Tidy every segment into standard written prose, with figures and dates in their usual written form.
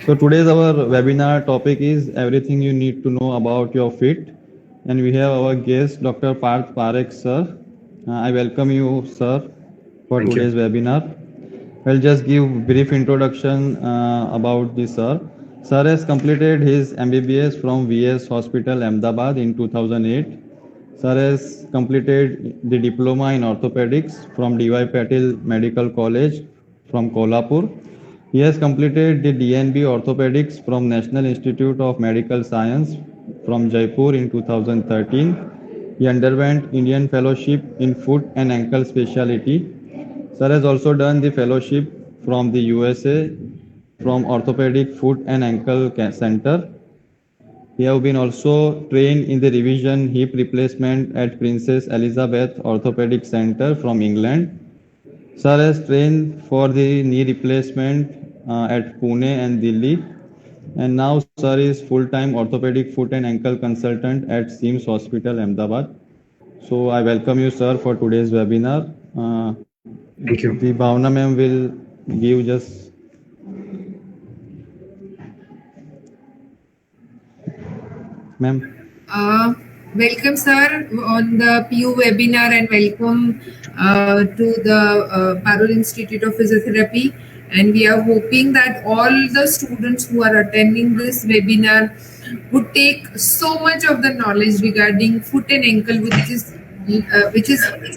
So today's our webinar topic is everything you need to know about your feet, and we have our guest Dr. Parth Parekh sir. I welcome you sir for Thank you. today's webinar. I'll just give brief introduction about this sir. Sir has completed his MBBS from VS Hospital Ahmedabad in 2008. Sir has completed the diploma in orthopedics from DY Patil Medical College from Kolhapur. He has completed the DNB Orthopedics from National Institute of Medical Science from Jaipur in 2013. He underwent Indian Fellowship in Foot and Ankle Specialty. Sir has also done the fellowship from the USA from Orthopedic Foot and Ankle Center. He have been also trained in the revision hip replacement at Princess Elizabeth Orthopedic Center from England. Sir has trained for the knee replacement at Pune and Delhi. And now Sir is full-time orthopedic foot and ankle consultant at SIMS Hospital, Ahmedabad. So I welcome you, sir, for today's webinar. Thank The you. Bhavna ma'am will give just, ma'am. Welcome, sir, on the PU webinar, and welcome to the Parul Institute of Physiotherapy. And we are hoping that all the students who are attending this webinar would take so much of the knowledge regarding foot and ankle, which is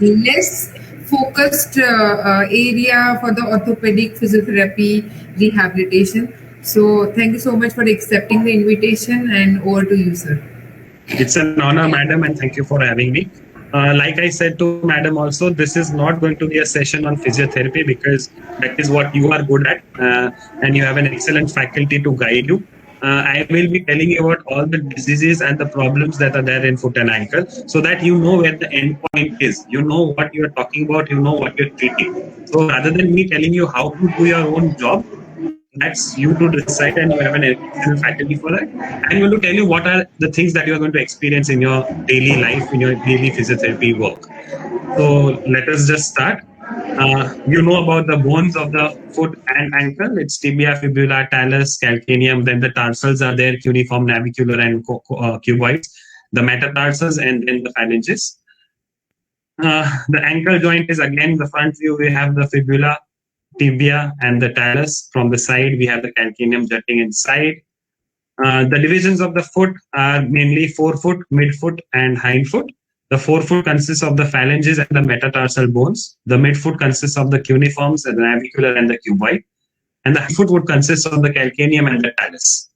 less focused area for the orthopedic physiotherapy rehabilitation. So thank you so much for accepting the invitation, and over to you, sir. It's an honor, madam, and thank you for having me. Like I said to madam also, this is not going to be a session on physiotherapy because that is what you are good at and you have an excellent faculty to guide you. I will be telling you about all the diseases and the problems that are there in foot and ankle so that you know where the end point is. You know what you are talking about, you know what you're treating. So rather than me telling you how to do your own job, that's you to decide, and you have an excellent faculty for that. I'm going to tell you what are the things that you're going to experience in your daily life, in your daily physiotherapy work. So let us just start. You know about the bones of the foot and ankle. It's tibia, fibula, talus, calcaneum. Then the tarsals are there, cuneiform, navicular, and cuboids. The metatarsals, and then the phalanges. The ankle joint is again the front view. We have the fibula, tibia, and the talus. From the side, we have the calcaneum jutting inside. The divisions of the foot are mainly forefoot, midfoot, and hindfoot. The forefoot consists of the phalanges and the metatarsal bones. The midfoot consists of the cuneiforms, the navicular, and the cuboid. And the hindfoot would consist of the calcaneum and the talus.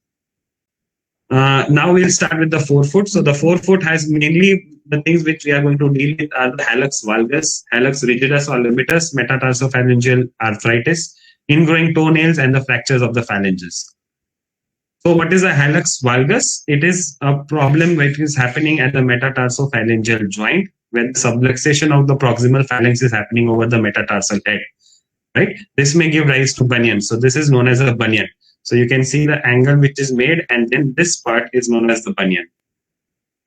Now we'll start with the forefoot. So the forefoot has mainly the things which we are going to deal with are the hallux valgus, hallux rigidus or limitus, metatarsophalangeal arthritis, ingrowing toenails, and the fractures of the phalanges. So what is a hallux valgus? It is a problem which is happening at the metatarsophalangeal joint when subluxation of the proximal phalanx is happening over the metatarsal head. Right? This may give rise to bunion. So this is known as a bunion. So you can see the angle which is made, and then this part is known as the bunion.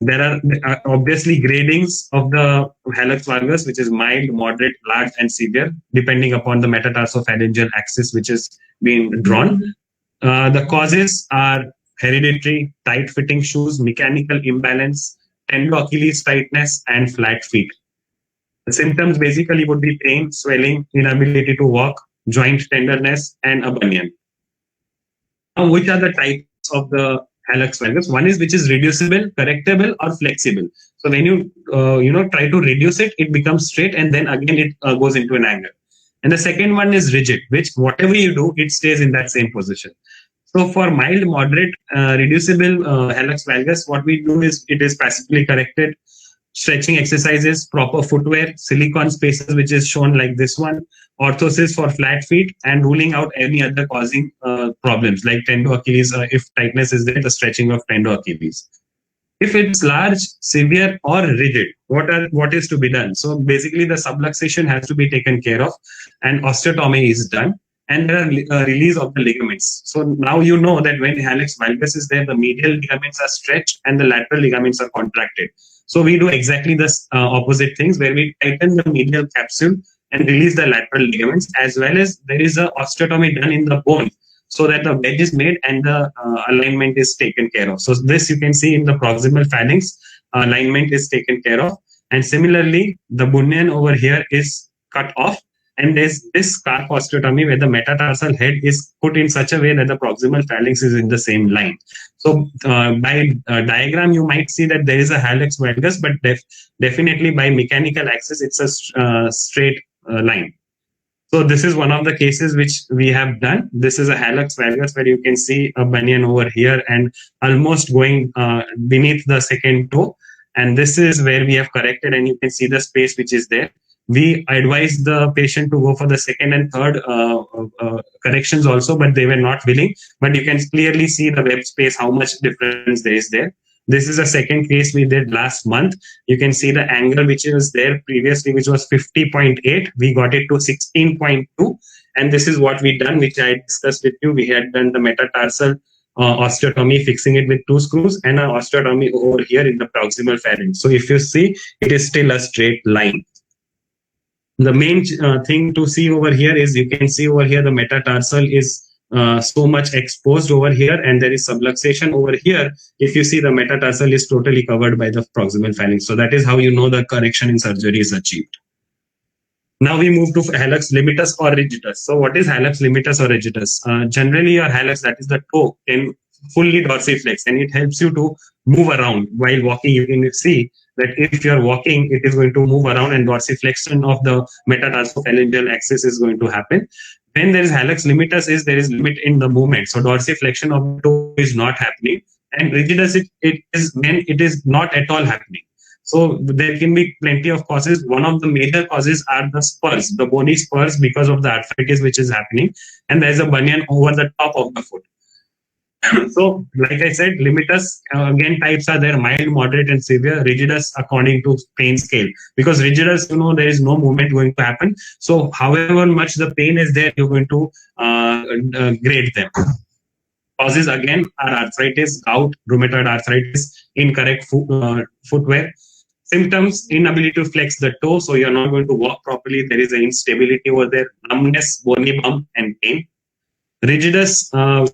There are obviously gradings of the hallux valgus, which is mild, moderate, large, and severe, depending upon the metatarsophalangeal axis which is being drawn. The causes are hereditary, tight-fitting shoes, mechanical imbalance, tendo Achilles tightness, and flat feet. The symptoms basically would be pain, swelling, inability to walk, joint tenderness, and a bunion. Now, which are the types of the hallux valgus? One is which is reducible, correctable, or flexible. So when you try to reduce it, it becomes straight, and then again it goes into an angle. And the second one is rigid, which whatever you do, it stays in that same position. So for mild, moderate, reducible hallux valgus, what we do is it is passively corrected, stretching exercises, proper footwear, silicone spaces, which is shown like this one, orthosis for flat feet, and ruling out any other causing problems like tendo Achilles. If tightness is there, the stretching of tendo Achilles. If it's large, severe, or rigid, what is to be done? So basically, the subluxation has to be taken care of, and osteotomy is done, and there are release of the ligaments. So now you know that when hallux valgus is there, the medial ligaments are stretched and the lateral ligaments are contracted. So we do exactly the opposite things, where we tighten the medial capsule and release the lateral ligaments, as well as there is a osteotomy done in the bone. so that the wedge is made and the alignment is taken care of. So this you can see in the proximal phalanx, alignment is taken care of. And similarly, the bunion over here is cut off, and there's this scarp osteotomy where the metatarsal head is put in such a way that the proximal phalanx is in the same line. So by diagram, you might see that there is a hallux valgus, but definitely by mechanical axis, it's a straight line. So this is one of the cases which we have done. This is a hallux valgus where you can see a bunion over here and almost going beneath the second toe. And this is where we have corrected, and you can see the space which is there. We advised the patient to go for the second and third corrections also, but they were not willing. But you can clearly see the web space, how much difference there is there. This is a second case we did last month. You can see the angle which was there previously, which was 50.8. We got it to 16.2. And this is what we done, which I discussed with you. We had done the metatarsal osteotomy, fixing it with 2 screws, and an osteotomy over here in the proximal phalanx. So if you see, it is still a straight line. The main thing to see over here is, you can see over here the metatarsal is so much exposed over here, and there is subluxation over here. If you see, the metatarsal is totally covered by the proximal phalanx. So that is how you know the correction in surgery is achieved. Now we move to hallux limitus or rigidus. So what is hallux limitus or rigidus? Generally, your hallux, that is the toe, can fully dorsiflex, and it helps you to move around while walking. You can see that if you're walking, it is going to move around, and dorsiflexion of the metatarsophalangeal axis is going to happen. When there is hallux limitus, there is limit in the movement. So dorsiflexion of the toe is not happening, and rigidus it is when it is not at all happening. So there can be plenty of causes. One of the major causes are the spurs, the bony spurs, because of the arthritis which is happening, and there is a bunion over the top of the foot. So, like I said, limitus, again, types are there: mild, moderate, and severe. Rigidus according to pain scale. Because rigidus, there is no movement going to happen. So, however much the pain is there, you're going to grade them. Causes again are arthritis, gout, rheumatoid arthritis, incorrect footwear. Symptoms: inability to flex the toe, so you're not going to walk properly. There is an instability over there, numbness, bony bump, and pain. Rigidus,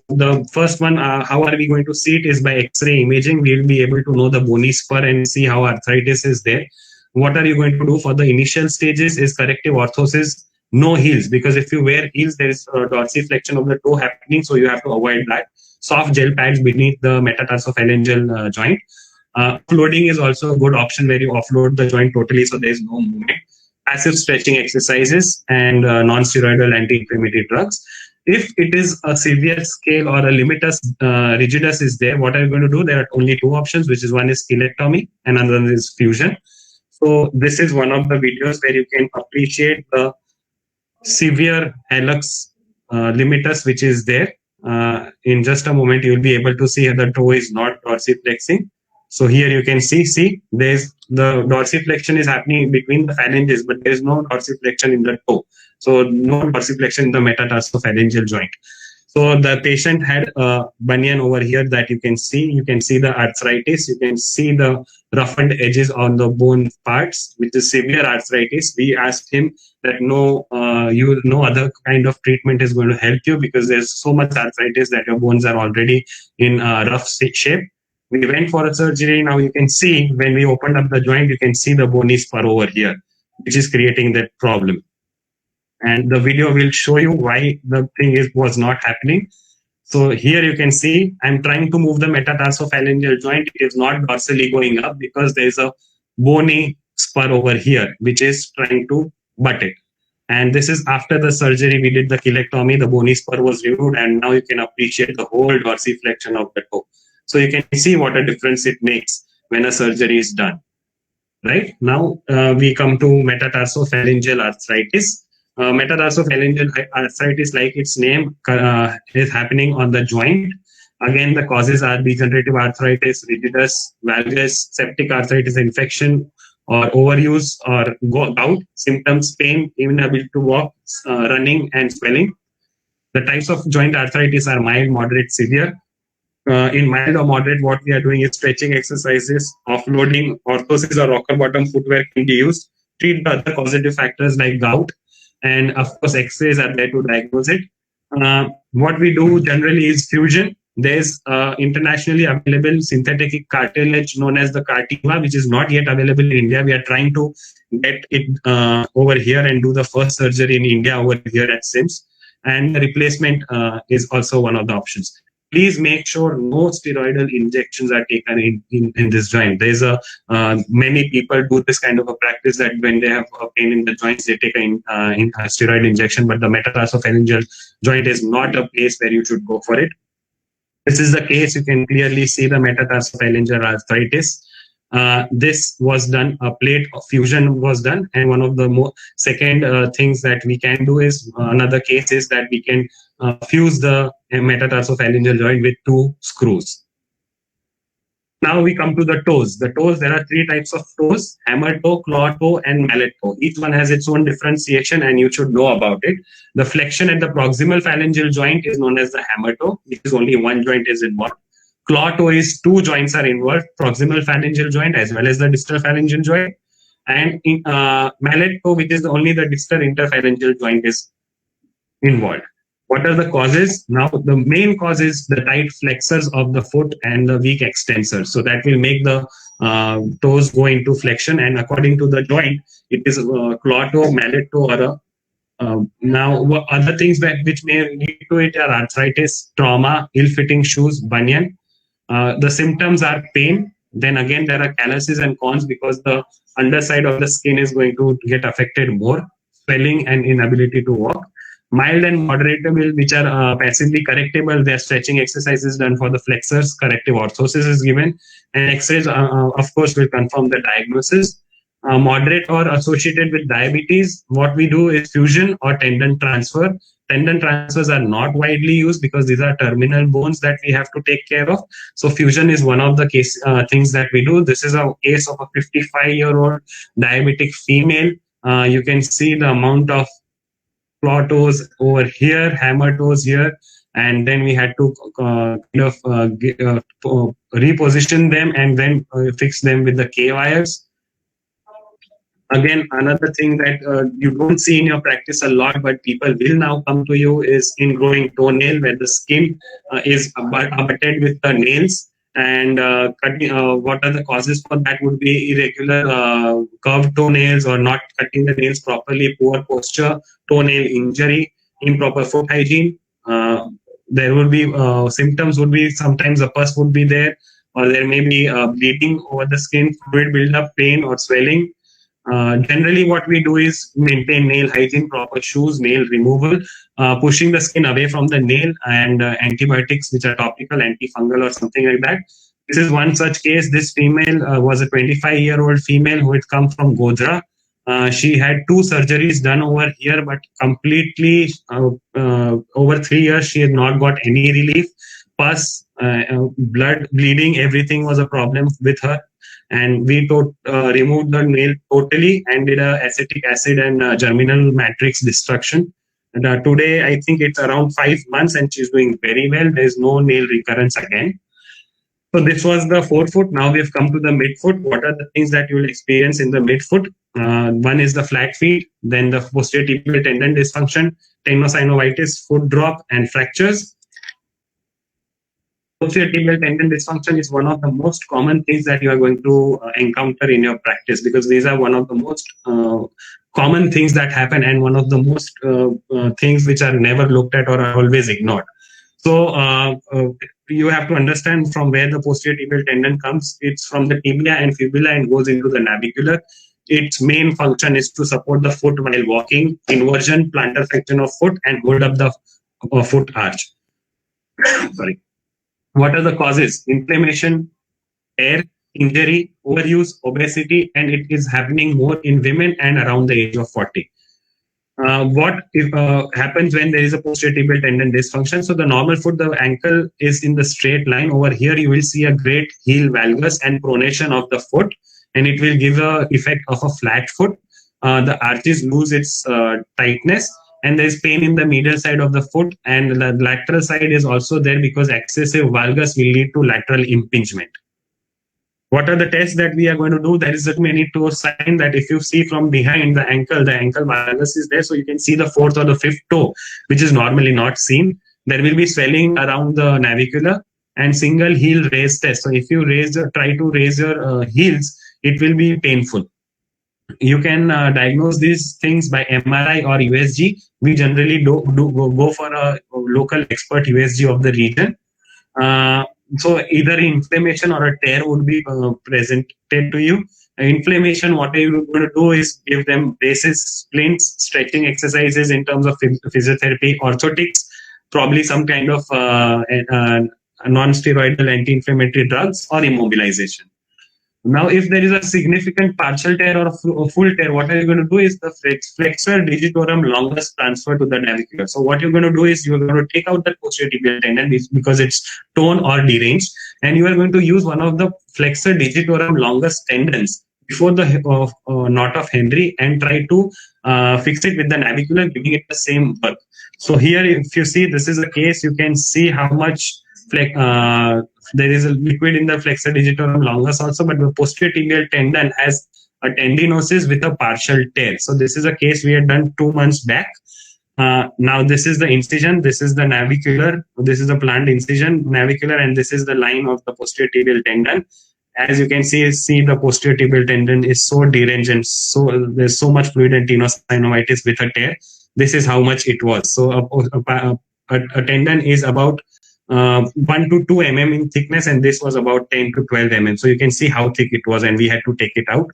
the first one, how are we going to see it is by X-ray imaging. We will be able to know the bony spur and see how arthritis is there. What are you going to do for the initial stages is corrective orthosis, no heels, because if you wear heels, there is dorsiflexion of the toe happening, so you have to avoid that. Soft gel pads beneath the metatarsophalangeal joint. Offloading is also a good option where you offload the joint totally, so there is no movement. Passive stretching exercises and non-steroidal anti-inflammatory drugs. If it is a severe scale or a limitus, rigidus is there, what are you going to do? There are only 2 options, which is one is colectomy and another is fusion. So this is one of the videos where you can appreciate the severe hallux limitus which is there. In just a moment, you will be able to see the toe is not dorsiflexing. So here you can see there's the dorsiflexion is happening between the phalanges, but there is no dorsiflexion in the toe. So no dorsiflexion in the metatarsophalangeal joint. So the patient had a bunion over here that you can see. You can see the arthritis. You can see the roughened edges on the bone parts, which is severe arthritis. We asked him that no other kind of treatment is going to help you because there's so much arthritis that your bones are already in a rough shape. We went for a surgery. Now you can see when we opened up the joint, you can see the bony spur over here, which is creating that problem. And the video will show you why the thing was not happening. So here you can see I'm trying to move the metatarsophalangeal joint. It is not dorsally going up because there is a bony spur over here, which is trying to butt it. And this is after the surgery. We did the colectomy. The bony spur was removed, and now you can appreciate the whole dorsiflexion of the toe. So you can see what a difference it makes when a surgery is done. Right now, we come to metatarsophalangeal arthritis. Metatarsophalangeal arthritis, like its name, is happening on the joint. Again, the causes are degenerative arthritis, rigidus, valgus, septic arthritis infection, or overuse, or gout. Symptoms: pain, inability to walk, running, and swelling. The types of joint arthritis are mild, moderate, severe. In mild or moderate, what we are doing is stretching exercises, offloading, orthosis or rocker bottom footwear can be used. Treat the other causative factors like gout. And of course, X-rays are there to diagnose it. What we do generally is fusion. There's internationally available synthetic cartilage known as the Cartiva, which is not yet available in India. We are trying to get it over here and do the first surgery in India over here at SIMS. And the replacement is also one of the options. Please make sure no steroidal injections are taken in this joint. There's many people do this kind of a practice that when they have a pain in the joints, they take a steroid injection, but the metatarsophalangeal joint is not a place where you should go for it. This is the case. You can clearly see the metatarsophalangeal arthritis. This was done, a plate fusion was done, and one of the second things that we can do is another case is that we can fuse the metatarsophalangeal joint with 2 screws. Now we come to the toes. The toes, there are 3 types of toes: hammer toe, claw toe, and mallet toe. Each one has its own differentiation and you should know about it. The flexion at the proximal phalangeal joint is known as the hammer toe, which is only one joint is involved. Claw toe is 2 joints are involved, proximal phalangeal joint as well as the distal phalangeal joint. And in mallet toe, which is only the distal interphalangeal joint is involved. What are the causes? Now, the main cause is the tight flexors of the foot and the weak extensors. So that will make the toes go into flexion. And according to the joint, it is claw toe, mallet toe, or now other things which may lead to it are arthritis, trauma, ill-fitting shoes, bunion. The symptoms are pain. Then again, there are calluses and corns because the underside of the skin is going to get affected more, swelling and inability to walk. Mild and moderatable, which are passively correctable, there are stretching exercises done for the flexors, corrective orthosis is given, and X-rays, of course, will confirm the diagnosis. Moderate or associated with diabetes, what we do is fusion or tendon transfer. Tendon transfers are not widely used because these are terminal bones that we have to take care of. So fusion is one of the things that we do. This is a case of a 55-year-old diabetic female. You can see the amount of claw toes over here, hammer toes here, and then we had to reposition them and then fix them with the K-wires. Again, another thing that you don't see in your practice a lot, but people will now come to you is ingrowing toenail, where the skin is abutted with the nails. And what are the causes for that would be irregular curved toenails or not cutting the nails properly, poor posture, toenail injury, improper foot hygiene. There would be symptoms would be sometimes a pus would be there, or there may be bleeding over the skin, fluid buildup, pain or swelling. Generally, what we do is maintain nail hygiene, proper shoes, nail removal, pushing the skin away from the nail, and antibiotics, which are topical, antifungal or something like that. This is one such case. This female was a 25-year-old female who had come from Godhra. She had 2 surgeries done over here, but completely over 3 years, she had not got any relief. Pus, blood, bleeding, everything was a problem with her. And we removed the nail totally and did acetic acid and germinal matrix destruction. And today, I think it's around 5 months and she's doing very well. There's no nail recurrence again. So this was the forefoot. Now we've come to the midfoot. What are the things that you will experience in the midfoot? One is the flat feet, then the posterior tibial tendon dysfunction, tenosynovitis, foot drop, and fractures. Posterior tibial tendon dysfunction is one of the most common things that you are going to encounter in your practice, because these are one of the most common things that happen and one of the most things which are never looked at or are always ignored. So you have to understand from where the posterior tibial tendon comes. It's from the tibia and fibula and goes into the navicular. Its main function is to support the foot while walking, inversion, plantar flexion of foot, and hold up the foot arch. Sorry. What are the causes? Inflammation, tear, injury, overuse, obesity, and it is happening more in women and around the age of 40. What happens when there is a posterior tibial tendon dysfunction? So the normal foot, the ankle is in the straight line. Over here, you will see a great heel valgus and pronation of the foot, and it will give an effect of a flat foot. The arches lose its tightness, and there is pain in the medial side of the foot, and the lateral side is also there because excessive valgus will lead to lateral impingement. What are the tests that we are going to do? There is a many toe sign that if you see from behind the ankle valgus is there, so you can see the fourth or the fifth toe, which is normally not seen. There will be swelling around the navicular, and single heel raise test. So if you try to raise your heels, it will be painful. You can diagnose these things by MRI or USG. We generally go for a local expert USG of the region. So either inflammation or a tear would be presented to you. Inflammation, what you're going to do is give them braces, splints, stretching exercises in terms of physiotherapy, orthotics, probably some kind of non-steroidal anti-inflammatory drugs, or immobilization. Now, if there is a significant partial tear or a full tear, what are you going to do is the flexor digitorum longus transfer to the navicular. So what you're going to do is you're going to take out the posterior tibial tendon because it's torn or deranged, and you are going to use one of the flexor digitorum longus tendons before the knot of Henry and try to fix it with the navicular, giving it the same work. So here, if you see, this is a case, you can see how much there is a liquid in the flexor digitorum longus also, but the posterior tibial tendon has a tendinosis with a partial tear. So this is a case we had done 2 months back. Now this is the incision, this is the navicular, this is the planned incision, navicular, and this is the line of the posterior tibial tendon. As you can see the posterior tibial tendon is so deranged, and so there's so much fluid and tenosynovitis with a tear. This is how much it was. So a tendon is about 1 to 2 mm in thickness, and this was about 10 to 12 mm. So you can see how thick it was, and we had to take it out.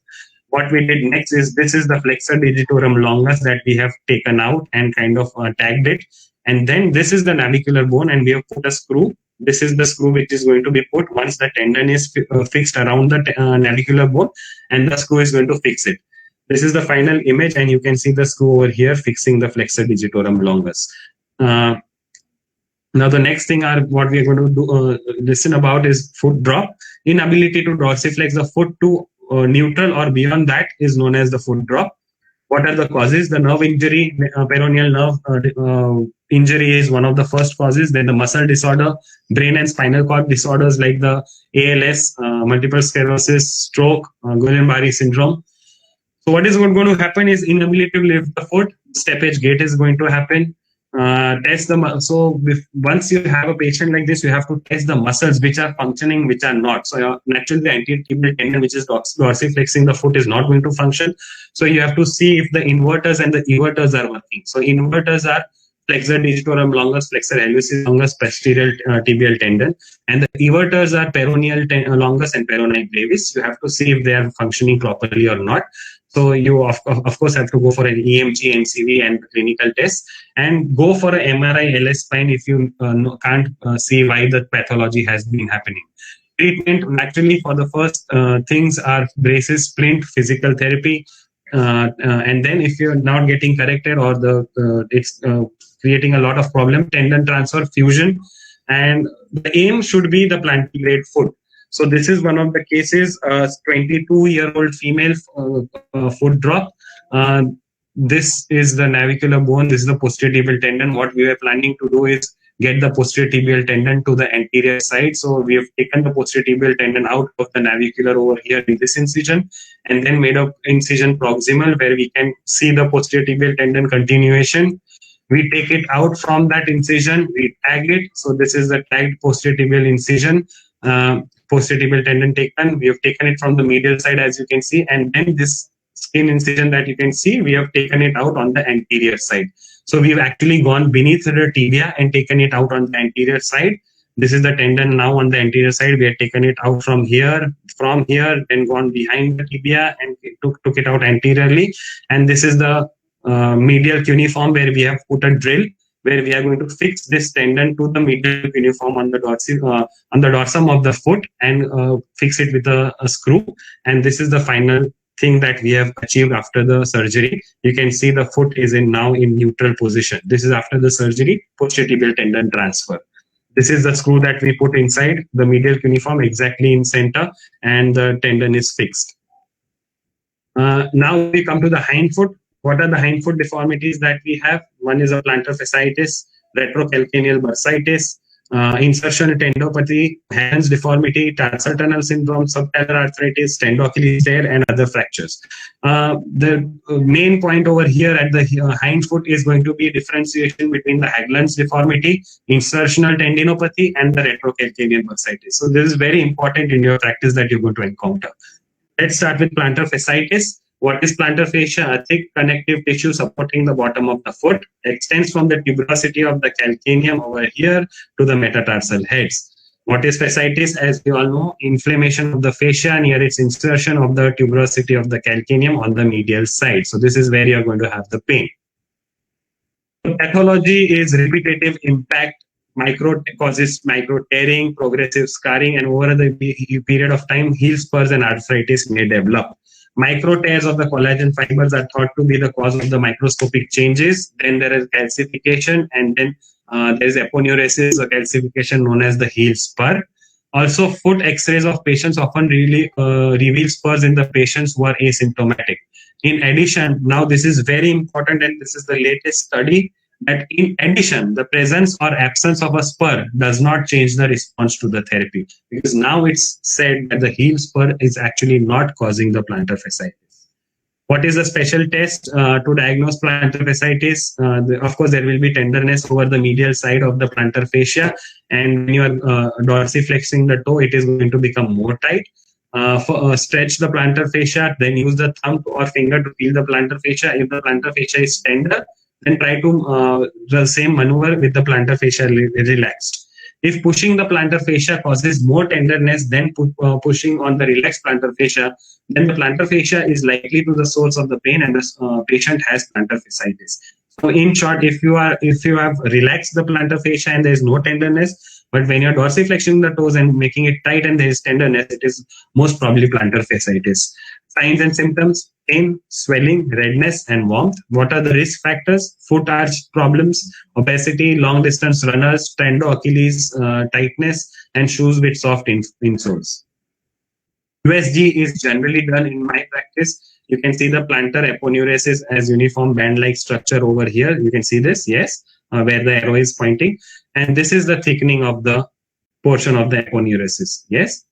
What we did next is, this is the flexor digitorum longus that we have taken out and kind of tagged it. And then this is the navicular bone, and we have put a screw. This is the screw which is going to be put once the tendon is fixed around the navicular bone, and the screw is going to fix it. This is the final image, and you can see the screw over here fixing the flexor digitorum longus. Now, the next thing what we are going to do, listen about is foot drop. Inability to dorsiflex the foot to neutral or beyond that is known as the foot drop. What are the causes? The nerve injury, peroneal nerve injury is one of the first causes. Then the muscle disorder, brain and spinal cord disorders like the ALS, multiple sclerosis, stroke, Guillain-Barré syndrome. So what is going to happen is inability to lift the foot, step edge gait is going to happen. Test the once you have a patient like this, you have to test the muscles which are functioning, which are not. So naturally, the anterior tibial tendon, which is dorsiflexing the foot, is not going to function. So you have to see if the inverters and the everters are working. So inverters are flexor digitorum longus, flexor hallucis longus, posterior tibial tendon, and the everters are peroneal longus and peroneal brevis. You have to see if they are functioning properly or not. So you of course have to go for an EMG, NCV, and clinical tests, and go for an MRI, LS spine if you can't see why the pathology has been happening. Treatment, naturally, for the first things are braces, splint, physical therapy, and then if you're not getting corrected or it's creating a lot of problem, tendon transfer, fusion, and the aim should be the plantigrade foot. So this is one of the cases, 22-year-old female foot drop. This is the navicular bone. This is the posterior tibial tendon. What we were planning to do is get the posterior tibial tendon to the anterior side. So we have taken the posterior tibial tendon out of the navicular over here in this incision, and then made a incision proximal where we can see the posterior tibial tendon continuation. We take it out from that incision, we tag it. So this is the tagged posterior tibial incision. Posterior tibial tendon taken. We have taken it from the medial side, as you can see, and then this skin incision that you can see, we have taken it out on the anterior side. So we've actually gone beneath the tibia and taken it out on the anterior side. This is the tendon now on the anterior side. We have taken it out from here, then gone behind the tibia and took it out anteriorly. And this is the medial cuneiform where we have put a drill, where we are going to fix this tendon to the medial cuneiform on the dorsum of the foot and fix it with a screw. And this is the final thing that we have achieved after the surgery. You can see the foot is now in neutral position. This is after the surgery, posterior tibial tendon transfer. This is the screw that we put inside the medial cuneiform exactly in center, and the tendon is fixed. Now we come to the hind foot. What are the hindfoot deformities that we have? One is a plantar fasciitis, retrocalcaneal bursitis, insertion tendopathy, Hagen's deformity, tarsal tunnel syndrome, subtalar arthritis, tendo-Achilles tear, and other fractures. The main point over here at the hind foot is going to be differentiation between the Haglund's deformity, insertional tendinopathy, and the retrocalcaneal bursitis. So this is very important in your practice that you're going to encounter. Let's start with plantar fasciitis. What is plantar fascia? A thick connective tissue supporting the bottom of the foot, extends from the tuberosity of the calcaneum over here to the metatarsal heads. What is fasciitis? As we all know, inflammation of the fascia near its insertion of the tuberosity of the calcaneum on the medial side. So this is where you're going to have the pain. Pathology is repetitive impact, causes micro tearing, progressive scarring, and over the period of time, heel spurs and arthritis may develop. Micro tears of the collagen fibers are thought to be the cause of the microscopic changes. Then there is calcification, and then there is aponeurosis or calcification known as the heel spur. Also, foot X-rays of patients often really reveal spurs in the patients who are asymptomatic. In addition, now this is very important, and this is the latest study, that in addition, the presence or absence of a spur does not change the response to the therapy, because now it's said that the heel spur is actually not causing the plantar fasciitis. What is a special test to diagnose plantar fasciitis? Of course, there will be tenderness over the medial side of the plantar fascia, and when you are dorsiflexing the toe, it is going to become more tight. Stretch the plantar fascia, then use the thumb or finger to feel the plantar fascia. If the plantar fascia is tender, then try to the same maneuver with the plantar fascia relaxed. If pushing the plantar fascia causes more tenderness than pushing on the relaxed plantar fascia, then the plantar fascia is likely to the source of the pain, and the patient has plantar fasciitis. So in short, if you have relaxed the plantar fascia and there is no tenderness, but when you're dorsiflexing the toes and making it tight and there is tenderness, it is most probably plantar fasciitis. Signs and symptoms: pain, swelling, redness, and warmth. What are the risk factors? Foot arch problems, obesity, long distance runners, tendo-Achilles tightness, and shoes with soft insoles. USG is generally done in my practice. You can see the plantar aponeurosis as uniform band-like structure over here. You can see this, yes, where the arrow is pointing. And this is the thickening of the portion of the aponeurosis, yes.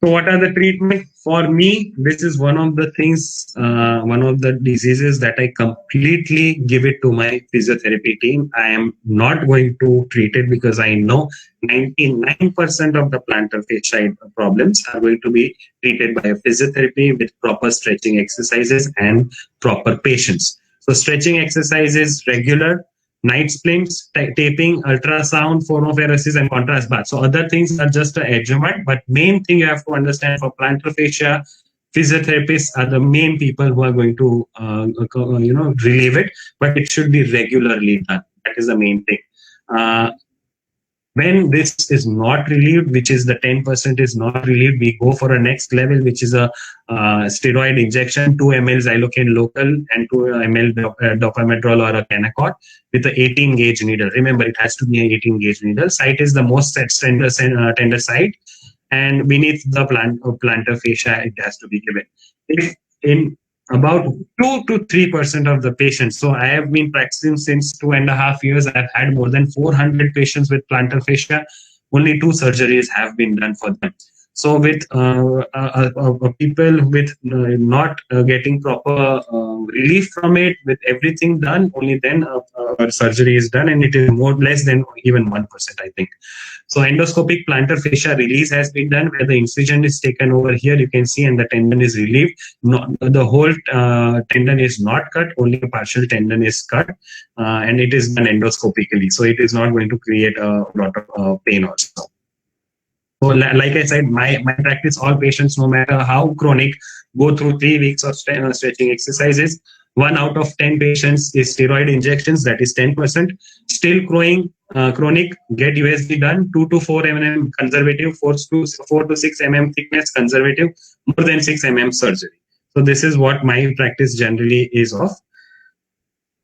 So what are the treatment? For me, this is one of the things, one of the diseases that I completely give it to my physiotherapy team. I am not going to treat it because I know 99% of the plantar fascia problems are going to be treated by a physiotherapy with proper stretching exercises and proper patience. So stretching exercises, regular, night splints, taping, ultrasound, phonoferesis, and contrast bath. So other things are just an adjuvant, but main thing you have to understand for plantar fascia, physiotherapists are the main people who are going to relieve it, but it should be regularly done. That is the main thing. When this is not relieved, which is the 10% is not relieved, we go for a next level, which is a steroid injection, 2 ml xylocaine local and 2 ml dopamedrol or a Canacort with an 18 gauge needle. Remember, it has to be an 18 gauge needle. Site is the most tender site, and beneath the plantar fascia, it has to be given. If in about 2 to 3% of the patients. So I have been practicing since 2.5 years. I've had more than 400 patients with plantar fascia. Only 2 surgeries have been done for them. So with people with not getting proper relief from it, with everything done, only then surgery is done, and it is more less than even 1%, I think. So endoscopic plantar fascia release has been done, where the incision is taken over here, you can see, and the tendon is relieved. The whole tendon is not cut, only a partial tendon is cut, and it is done endoscopically. So it is not going to create a lot of pain also. So like I said, my practice, all patients, no matter how chronic, go through 3 weeks of stretching exercises. 1 out of 10 patients is steroid injections, that is 10%. Still chronic, get USG done, 2 to 4 mm conservative, 4 to 6 mm thickness conservative, more than 6 mm surgery. So this is what my practice generally is of.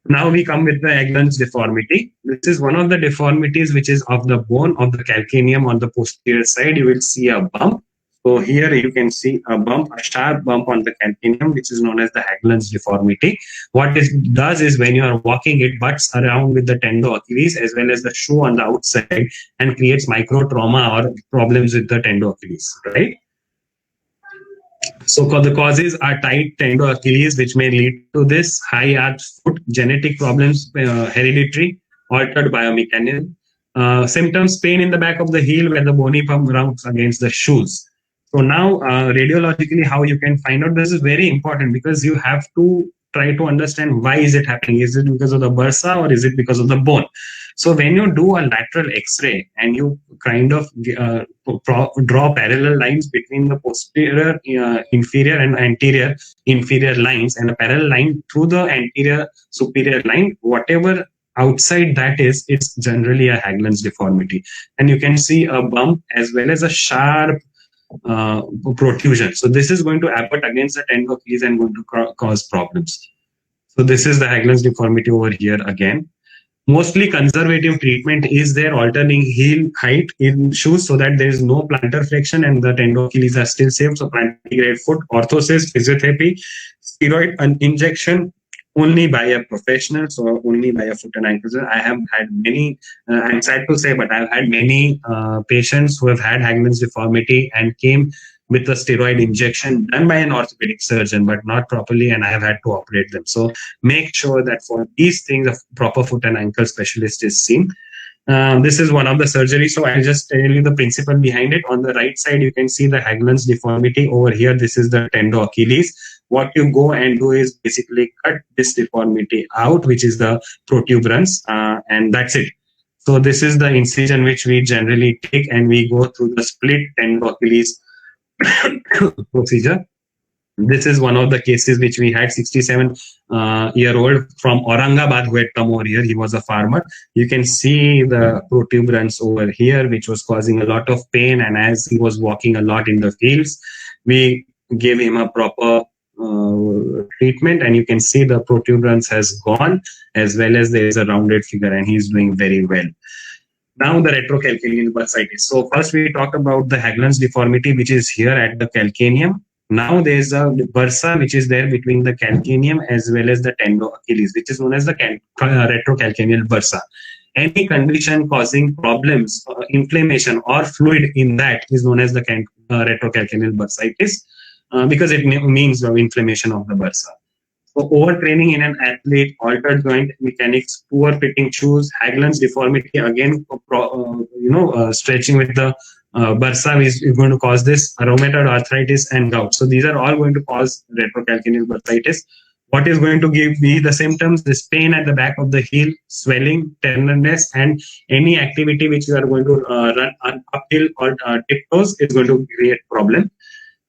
Now we come with the Haglund's deformity. This is one of the deformities which is of the bone of the calcaneum on the posterior side. You will see a bump. So here you can see a bump, a sharp bump on the calcaneum, which is known as the Haglund's deformity. What it does is when you are walking, it butts around with the tendo Achilles as well as the shoe on the outside and creates micro trauma or problems with the tendo Achilles, right? So the causes are tight tendo Achilles, which may lead to this high arch foot, genetic problems, hereditary, altered biomechanism. Symptoms: pain in the back of the heel where the bony pump rubs against the shoes. So now, radiologically, how you can find out this is very important, because you have to try to understand why is it happening. Is it because of the bursa or is it because of the bone? So when you do a lateral X-ray and you kind of draw parallel lines between the posterior, inferior and anterior inferior lines, and a parallel line through the anterior superior line, whatever outside that is, it's generally a Haglund's deformity. And you can see a bump as well as a sharp protrusion. So this is going to abut against the tendo Achilles and going to cause problems. So this is the Haglund's deformity over here again. Mostly conservative treatment is there, altering heel height in shoes so that there is no plantar flexion and the tendo Achilles are still safe. So plantigrade foot, orthosis, physiotherapy, steroid injection, only by a professional, so only by a foot and ankle surgeon. I have had many, I'm sad to say, but I've had many patients who have had Haglund's deformity and came with a steroid injection done by an orthopedic surgeon, but not properly, and I have had to operate them. So make sure that for these things, a proper foot and ankle specialist is seen. This is one of the surgeries. So I'll just tell you the principle behind it. On the right side, you can see the Haglund's deformity. Over here, this is the tendo Achilles. What you go and do is basically cut this deformity out, which is the protuberance, and that's it. So this is the incision which we generally take, and we go through the split tendo Achilles procedure. This is one of the cases which we had, 67-year-old from Aurangabad who had come over here. He was a farmer. You can see the protuberance over here, which was causing a lot of pain. And as he was walking a lot in the fields, we gave him a proper treatment, and you can see the protuberance has gone, as well as there is a rounded figure, and he's doing very well. Now the retrocalcaneal bursitis. So first we talked about the Haglund's deformity, which is here at the calcaneum. Now there's a bursa which is there between the calcaneum as well as the tendo Achilles, which is known as the retrocalcaneal bursa. Any condition causing problems, inflammation or fluid in that is known as the retrocalcaneal bursitis, because it means the inflammation of the bursa. So overtraining in an athlete, altered joint mechanics, poor fitting shoes, Haglund's deformity, again, stretching with the bursa is going to cause this, rheumatoid arthritis and gout. So these are all going to cause retrocalcaneal bursitis. What is going to give me the symptoms? This pain at the back of the heel, swelling, tenderness, and any activity which you are going to run uphill or tiptoes is going to create problem.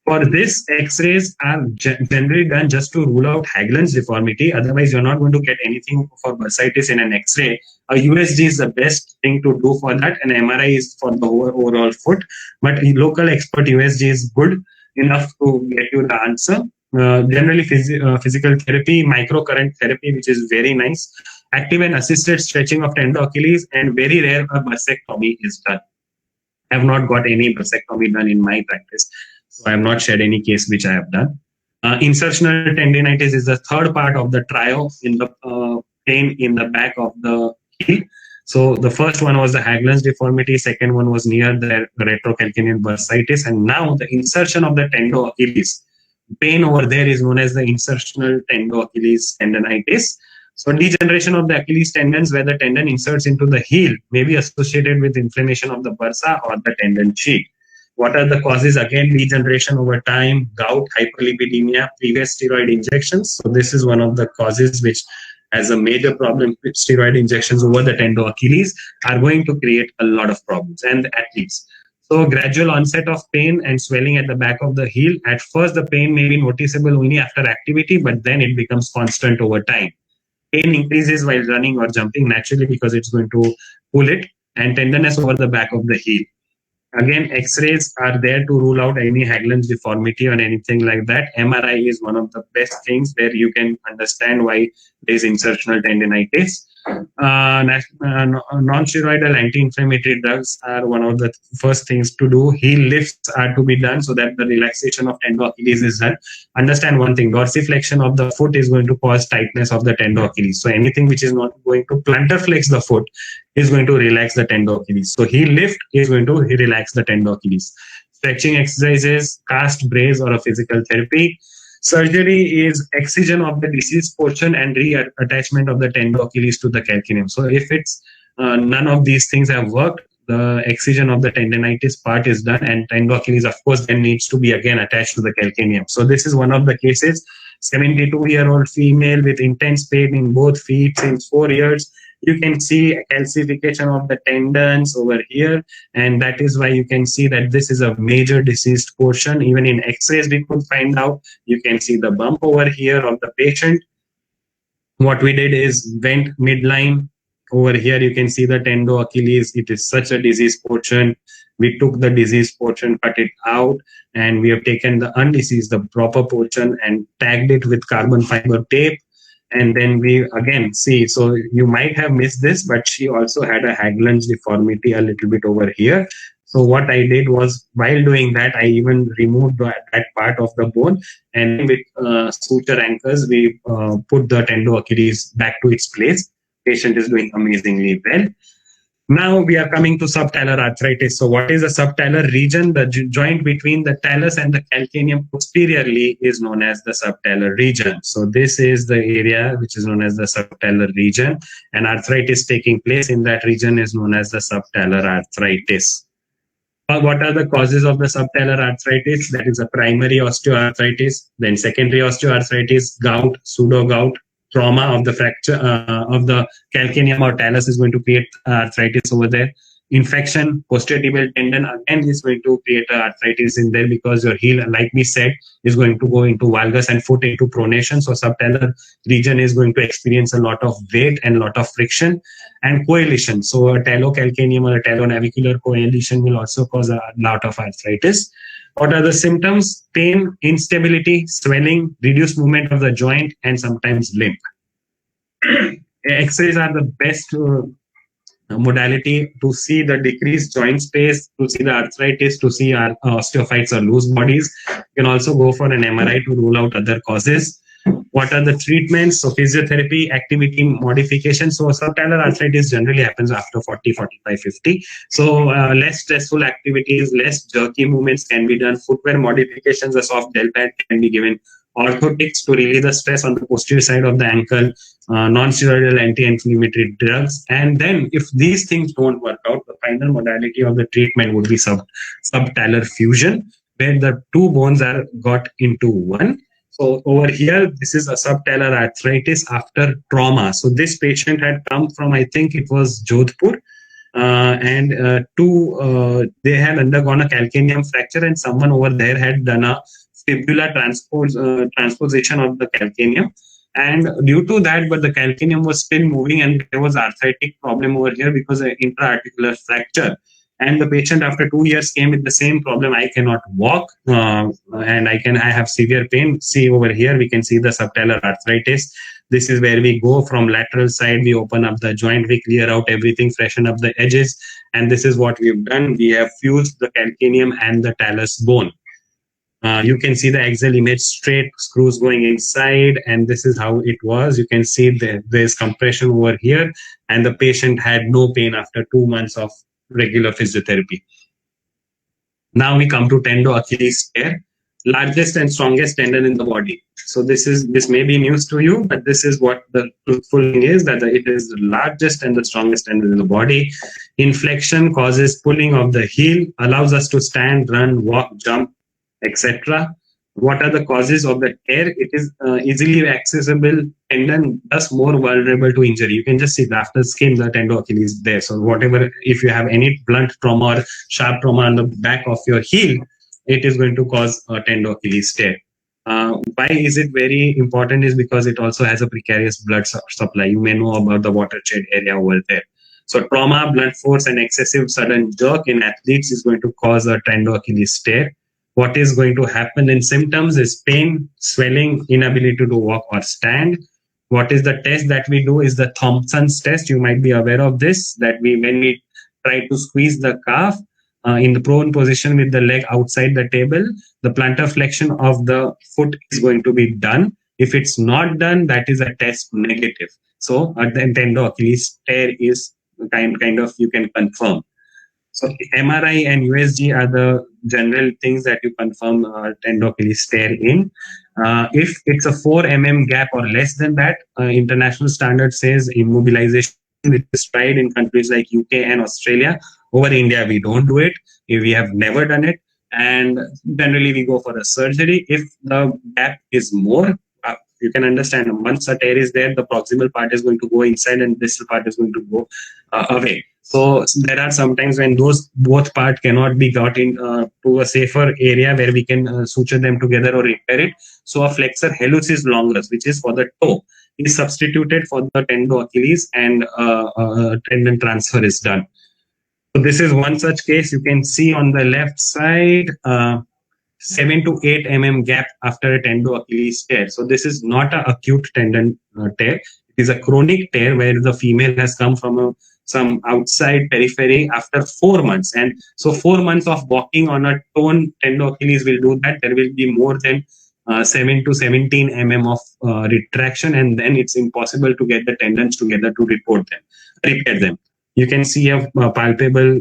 For this, X-rays are generally done just to rule out Haglund's deformity. Otherwise, you're not going to get anything for bursitis in an X-ray. A USG is the best thing to do for that. An MRI is for the overall foot. But local expert USG is good enough to get you the answer. Generally, physical therapy, microcurrent therapy, which is very nice. Active and assisted stretching of tendo Achilles, and very rare a bursectomy is done. I have not got any bursectomy done in my practice. So I have not shared any case which I have done. Insertional tendinitis is the third part of the trio in the pain in the back of the heel. So the first one was the Haglund's deformity. Second one was near the retrocalcaneal bursitis. And now the insertion of the tendo Achilles. Pain over there is known as the insertional tendo Achilles tendinitis. So degeneration of the Achilles tendons, where the tendon inserts into the heel, may be associated with inflammation of the bursa or the tendon sheath. What are the causes? Again, degeneration over time, gout, hyperlipidemia, previous steroid injections. So this is one of the causes which has a major problem. With steroid injections over the tendo Achilles are going to create a lot of problems, and the athletes. So gradual onset of pain and swelling at the back of the heel. At first, the pain may be noticeable only after activity, but then it becomes constant over time. Pain increases while running or jumping naturally because it's going to pull it, and tenderness over the back of the heel. Again, X-rays are there to rule out any Haglund's deformity or anything like that. MRI is one of the best things where you can understand why there is insertional tendinitis. non-steroidal anti-inflammatory drugs are one of the first things to do. Heel lifts are to be done so that the relaxation of tendo Achilles is done. Understand one thing: dorsiflexion of the foot is going to cause tightness of the tendo Achilles. So anything which is not going to plantar flex the foot is going to relax the tendo Achilles. So heel lift is going to relax the tendo Achilles. Stretching exercises, cast, brace, or a physical therapy. Surgery is excision of the diseased portion and reattachment of the tendo Achilles to the calcaneum. So if it's none of these things have worked, the excision of the tendinitis part is done, and tendo Achilles, of course, then needs to be again attached to the calcaneum. So this is one of the cases. 72-year-old female with intense pain in both feet since 4 years. You can see calcification of the tendons over here, and that is why you can see that this is a major diseased portion. Even in x-rays we could find out. You can see the bump over here of the patient. What we did is went midline. Over here you can see the tendo Achilles. It is such a diseased portion. We took the diseased portion, cut it out, and we have taken the undiseased, the proper portion, and tagged it with carbon fiber tape. And then we again see, so you might have missed this, but she also had a Haglund's deformity a little bit over here. So what I did was, while doing that, I even removed that part of the bone, and with suture anchors, we put the tendo Achilles back to its place. Patient is doing amazingly well. Now we are coming to subtalar arthritis. So what is the subtalar region? The joint between the talus and the calcaneum posteriorly is known as the subtalar region. So this is the area which is known as the subtalar region, and arthritis taking place in that region is known as the subtalar arthritis. What are the causes of the subtalar arthritis? That is a primary osteoarthritis, then secondary osteoarthritis, gout, pseudo gout. Trauma of the fracture of the calcaneum or talus is going to create arthritis over there. Infection, posterior tibial tendon again is going to create arthritis in there, because your heel, like we said, is going to go into valgus and foot into pronation. So subtalar region is going to experience a lot of weight and a lot of friction. And coalition. So a talocalcaneum or a talonavicular coalition will also cause a lot of arthritis. What are the symptoms? Pain, instability, swelling, reduced movement of the joint, and sometimes limp. X-rays are the best modality to see the decreased joint space, to see the arthritis, to see our osteophytes or loose bodies. You can also go for an MRI to rule out other causes. What are the treatments? So physiotherapy, activity modification. So subtalar arthritis generally happens after 40, 45, 50. So less stressful activities, less jerky movements can be done. Footwear modifications, a soft gel pad can be given. Orthotics to relieve the stress on the posterior side of the ankle. Non-steroidal anti-inflammatory drugs. And then if these things don't work out, the final modality of the treatment would be subtalar fusion, where the two bones are got into one. So over here, this is a subtalar arthritis after trauma. So this patient had come from, I think it was Jodhpur, and they had undergone a calcaneum fracture, and someone over there had done a fibula transposition of the calcaneum. And due to that, but the calcaneum was still moving, and there was arthritic problem over here because of intra-articular fracture. And the patient after 2 years came with the same problem. I cannot walk, and I have severe pain. See over here, we can see the subtalar arthritis. This is where we go from lateral side. We open up the joint, we clear out everything, freshen up the edges. And this is what we've done. We have fused the calcaneum and the talus bone. You can see the axial image, straight screws going inside, and this is how it was. You can see there's compression over here, and the patient had no pain after 2 months of regular physiotherapy. Now we come to tendo Achilles tear, largest and strongest tendon in the body. So this may be news to you, but this is what the truthful thing is, that it is the largest and the strongest tendon in the body. Inflection causes pulling of the heel, allows us to stand, run, walk, jump, etc. What are the causes of the tear? It is easily accessible tendon, thus more vulnerable to injury. You can just see the after skin, the tendo Achilles there. So whatever, if you have any blunt trauma or sharp trauma on the back of your heel, it is going to cause a tendo Achilles tear. Why is it very important? Is because it also has a precarious blood supply. You may know about the watershed area over there. So trauma, blunt force, and excessive sudden jerk in athletes is going to cause a tendo Achilles tear. What is going to happen in symptoms is pain, swelling, inability to walk or stand. What is the test that we do is the Thompson's test. You might be aware of this, that when we try to squeeze the calf in the prone position with the leg outside the table, the plantar flexion of the foot is going to be done. If it's not done, that is a test negative. So at the tendo Achilles tear is kind of you can confirm. So MRI and USG are the general things that you confirm tendo Achilles tear in. If it's a 4 mm gap or less than that, international standard says immobilization, which is tried in countries like UK and Australia. Over India, we don't do it. We have never done it. And generally, we go for a surgery. If the gap is more, you can understand once a tear is there, the proximal part is going to go inside and distal part is going to go away. So there are sometimes when those both part cannot be got in to a safer area where we can suture them together or repair it. So a flexor hallucis longus, which is for the toe, is substituted for the tendo Achilles, and tendon transfer is done. So this is one such case. You can see on the left side, 7 to 8 mm gap after a tendo Achilles tear. So this is not an acute tendon tear. It is a chronic tear where the female has come from some outside periphery after 4 months. And so 4 months of walking on a torn tendo Achilles will do that. There will be more than 7 to 17 mm of retraction, and then it's impossible to get the tendons together to repair them. You can see a palpable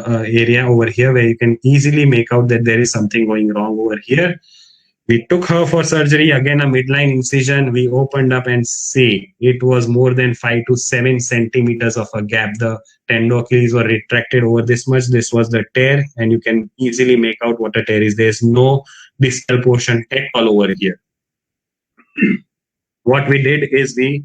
area over here where you can easily make out that there is something going wrong over here. We took her for surgery, again a midline incision. We opened up and see it was more than 5 to 7 centimeters of a gap. The tendo Achilles were retracted over this much. This was the tear, and you can easily make out what a tear is. There's no distal portion at all over here. What we did is we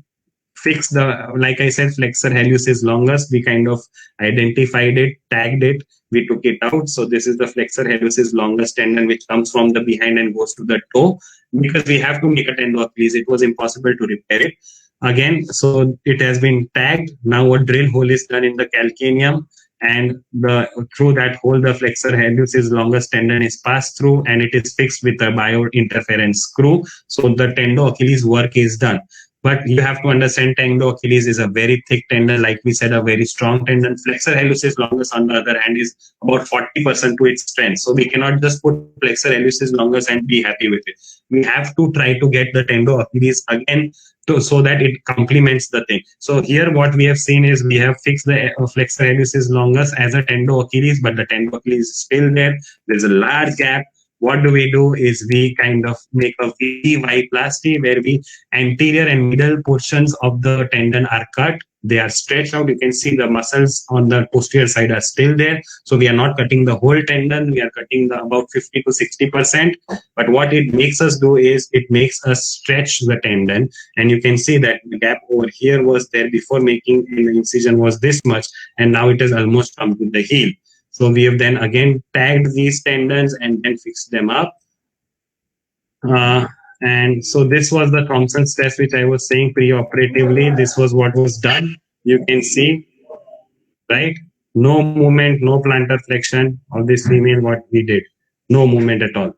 fixed the, like I said, flexor hallucis longus. We kind of identified it, tagged it, we took it out. So this is the flexor hallucis longus tendon, which comes from the behind and goes to the toe. Because we have to make a tendo Achilles, it was impossible to repair it. Again, so it has been tagged. Now a drill hole is done in the calcaneum, and through that hole, the flexor hallucis longus tendon is passed through, and it is fixed with a biointerference screw. So the tendo Achilles work is done. But you have to understand, tendo Achilles is a very thick tendon, like we said, a very strong tendon. Flexor hallucis longus, on the other hand, is about 40% to its strength. So we cannot just put flexor hallucis longus and be happy with it. We have to try to get the tendo Achilles again so that it complements the thing. So here what we have seen is we have fixed the flexor hallucis longus as a tendo Achilles, but the tendo Achilles is still there. There's a large gap. What do is we kind of make a VY-plasty where we anterior and middle portions of the tendon are cut. They are stretched out. You can see the muscles on the posterior side are still there. So we are not cutting the whole tendon. We are cutting about 50 to 60%. But what it makes us do is it makes us stretch the tendon. And you can see that the gap over here was there before making the incision was this much. And now it has almost come to the heel. So we have then again tagged these tendons and then fixed them up. And so this was the Thompson's test, which I was saying pre-operatively. This was what was done. You can see, right? No movement, no plantar flexion of this female, what we did. No movement at all.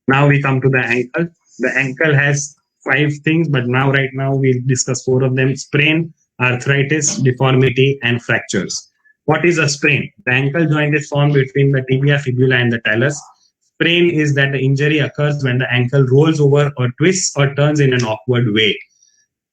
Now we come to the ankle. The ankle has 5 things, but right now we'll discuss 4 of them: sprain, arthritis, deformity, and fractures. What is a sprain? The ankle joint is formed between the tibia, fibula, and the talus. Sprain is that the injury occurs when the ankle rolls over or twists or turns in an awkward way.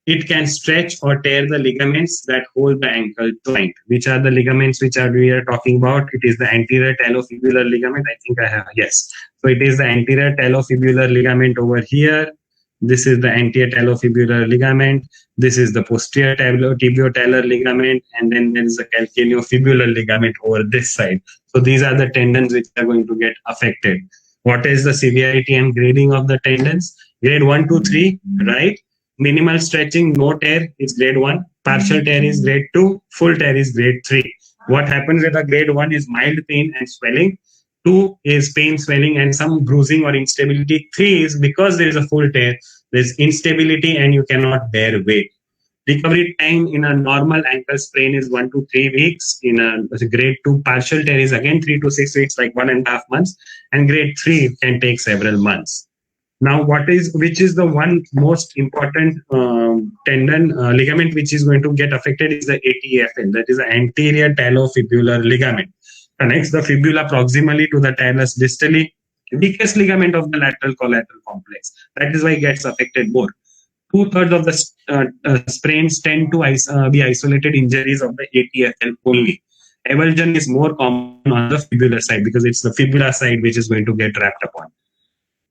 It can stretch or tear the ligaments that hold the ankle joint. Which are the ligaments we are talking about? It is the anterior talofibular ligament. I think I have, yes. So it is the anterior talofibular ligament over here. This is the anterior talofibular ligament. This is the posterior tibiotalar ligament. And then there is the calcaneofibular ligament over this side. So these are the tendons which are going to get affected. What is the severity and grading of the tendons? Grade 1 to 3, right? Minimal stretching, no tear is grade 1. Partial tear is grade 2. Full tear is grade 3. What happens with a grade 1 is mild pain and swelling. 2 is pain, swelling, and some bruising or instability. 3 is because there is a full tear, there's instability and you cannot bear weight. Recovery time in a normal ankle sprain is 1 to 3 weeks. In a grade 2 partial tear is again 3 to 6 weeks, like 1.5 months. And grade 3 can take several months. Now, which is the one most important tendon ligament which is going to get affected is the ATFL, that is the anterior talofibular ligament. Connects the fibula proximally to the talus distally, weakest ligament of the lateral collateral complex. That is why it gets affected more. 2/3 of the sprains tend to be isolated injuries of the ATFL only. Avulsion is more common on the fibular side because it's the fibula side which is going to get wrapped upon.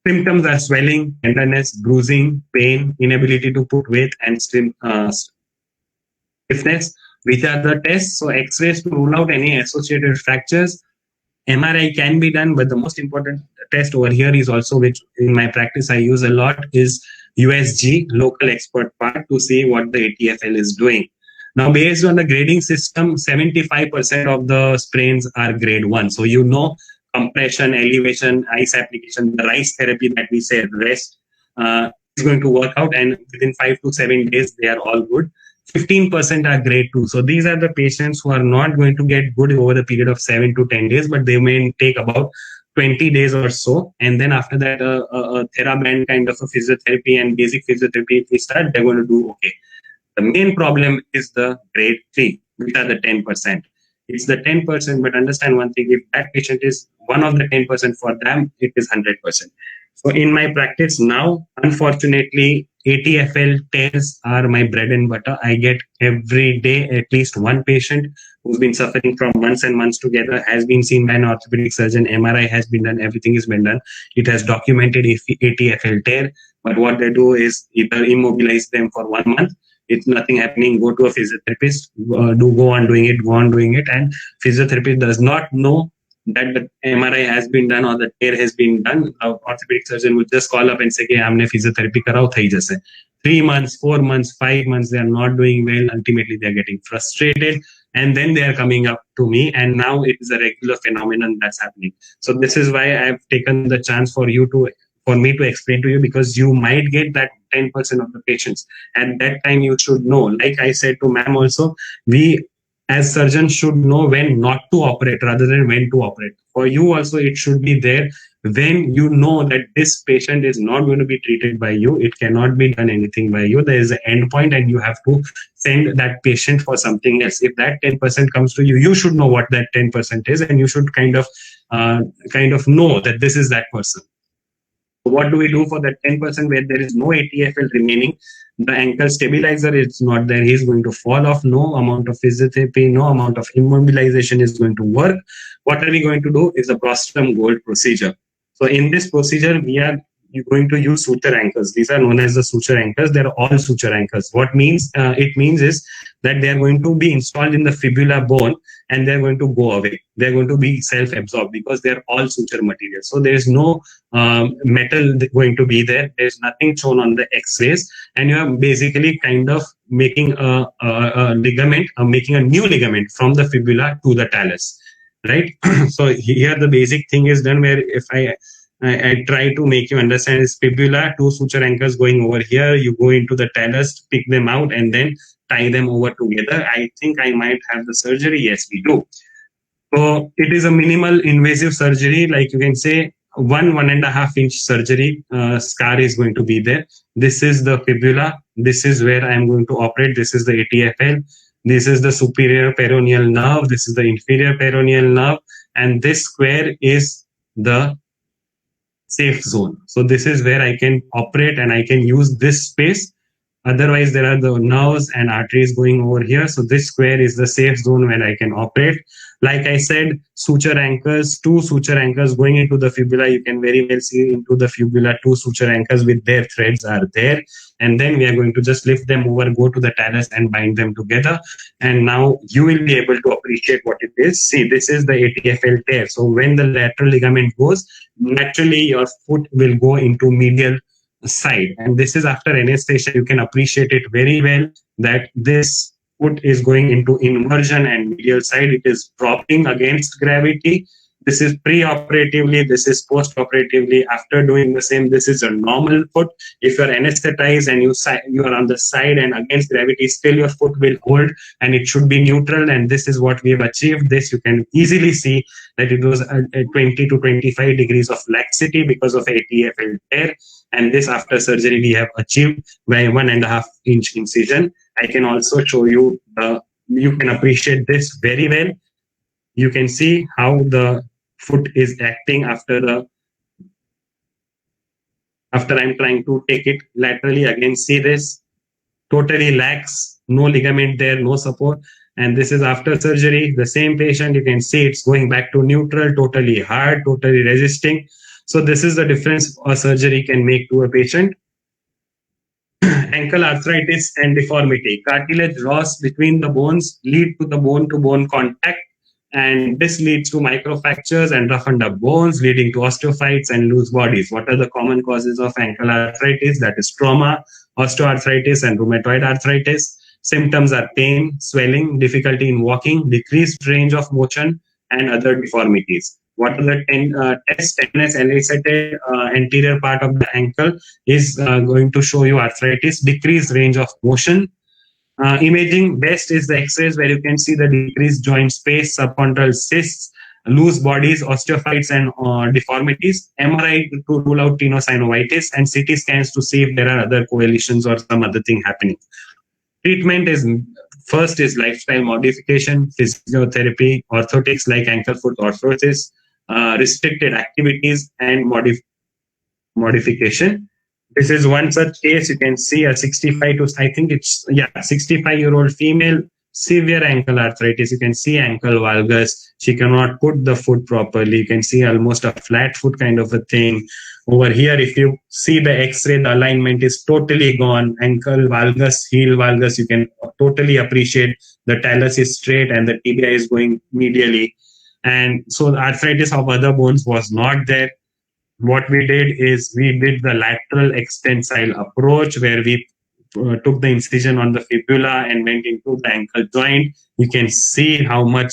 Symptoms are swelling, tenderness, bruising, pain, inability to put weight, and stiffness. Which are the tests? So X-rays to rule out any associated fractures. MRI can be done, but the most important test over here is also, which in my practice I use a lot, is USG, local expert part, to see what the ATFL is doing. Now, based on the grading system, 75% of the sprains are grade 1. So you know, compression, elevation, ice application, the RICE therapy that we say, rest, is going to work out, and within 5 to 7 days they are all good. 15% are grade 2. So these are the patients who are not going to get good over the period of 7 to 10 days, but they may take about 20 days or so. And then after that, a TheraBand kind of a physiotherapy and basic physiotherapy, if we start, they're going to do okay. The main problem is the grade 3, which are the 10%. It's the 10%, but understand one thing, if that patient is one of the 10%, for them, it is 100%. So in my practice now, unfortunately, ATFL tears are my bread and butter. I get every day at least one patient who's been suffering from months and months together, has been seen by an orthopedic surgeon, MRI has been done, everything has been done. It has documented ATFL tear, but what they do is either immobilize them for 1 month. It's nothing happening, go to a physiotherapist, go on doing it, and physiotherapist does not know that the MRI has been done or the tear has been done. Orthopedic surgeon will just call up and say, "Okay, हमने physiotherapy कराओ थई जैसे." 3 months, 4 months, 5 months, they are not doing well. Ultimately, they are getting frustrated, and then they are coming up to me, and now it is a regular phenomenon that's happening. So this is why I've taken the chance for me to explain to you, because you might get that 10% of the patients. At that time, you should know, like I said to ma'am also, we as surgeons should know when not to operate rather than when to operate. For you also, it should be there when you know that this patient is not going to be treated by you. It cannot be done anything by you. There is an end point and you have to send that patient for something else. If that 10% comes to you, you should know what that 10% is, and you should kind of know that this is that person. What do we do for that 10% where there is no ATFL remaining? The ankle stabilizer is not there. He's going to fall off. No amount of physiotherapy, no amount of immobilization is going to work. What are we going to do is a Prostrum Gold procedure. So in this procedure, you're going to use suture anchors. These are known as the suture anchors. They're all suture anchors. What it means is that they are going to be installed in the fibula bone and they're going to go away. They're going to be self-absorbed because they're all suture material. So there is no metal going to be there. There's nothing shown on the X-rays, and you are basically kind of making a ligament, making a new ligament from the fibula to the talus, right? So here the basic thing is done, where if I try to make you understand, is fibula, 2 suture anchors going over here, you go into the talus, pick them out, and then tie them over together. I think I might have the surgery. Yes, we do. So it is a minimal invasive surgery, like you can say 1.5 inch surgery. Scar is going to be there. This is the fibula. This is where I am going to operate. This is the ATFL. This is the superior peroneal nerve. This is the inferior peroneal nerve. And this square is the safe zone. So this is where I can operate and I can use this space. Otherwise, there are the nerves and arteries going over here. So this square is the safe zone where I can operate. Like I said, suture anchors, 2 suture anchors going into the fibula. You can very well see into the fibula, 2 suture anchors with their threads are there. And then we are going to just lift them over, go to the talus and bind them together. And now you will be able to appreciate what it is. See, this is the ATFL tear. So when the lateral ligament goes, naturally your foot will go into medial side, and this is after anesthesia. You can appreciate it very well that this foot is going into inversion and medial side. It is dropping against gravity, This is pre-operatively, this is post-operatively. After doing the same, this is a normal foot. If you're anesthetized and you are on the side and against gravity, still your foot will hold and it should be neutral. And this is what we have achieved. This you can easily see that it was at 20 to 25 degrees of laxity because of ATFL tear. And this after surgery we have achieved by 1.5 inch incision. I can also show you you can appreciate this very well. You can see how the foot is acting after I'm trying to take it laterally. Again, see this, totally lax, no ligament there, no support. And this is after surgery. The same patient, you can see it's going back to neutral, totally hard, totally resisting. So this is the difference a surgery can make to a patient. Ankle arthritis and deformity. Cartilage loss between the bones lead to the bone-to-bone contact, and this leads to microfractures and roughened up bones, leading to osteophytes and loose bodies. What are the common causes of ankle arthritis? That is trauma, osteoarthritis, and rheumatoid arthritis. Symptoms are pain, swelling, difficulty in walking, decreased range of motion, and other deformities. What are the tests? Tenderness elicited anterior part of the ankle is going to show you arthritis, decreased range of motion. Imaging best is the X-rays, where you can see the decreased joint space, subchondral cysts, loose bodies, osteophytes, and deformities. MRI to rule out tenosynovitis, and CT scans to see if there are other coalitions or some other thing happening. Treatment is first is lifestyle modification, physiotherapy, orthotics like ankle foot orthosis, restricted activities, and modification. This is one such case. You can see a 65-year-old female, severe ankle arthritis. You can see ankle valgus. She cannot put the foot properly. You can see almost a flat foot kind of a thing. Over here, if you see the X-ray, the alignment is totally gone. Ankle valgus, heel valgus, you can totally appreciate the talus is straight and the tibia is going medially. And so the arthritis of other bones was not there. What we did is we did the lateral extensile approach, where we took the incision on the fibula and went into the ankle joint. You can see how much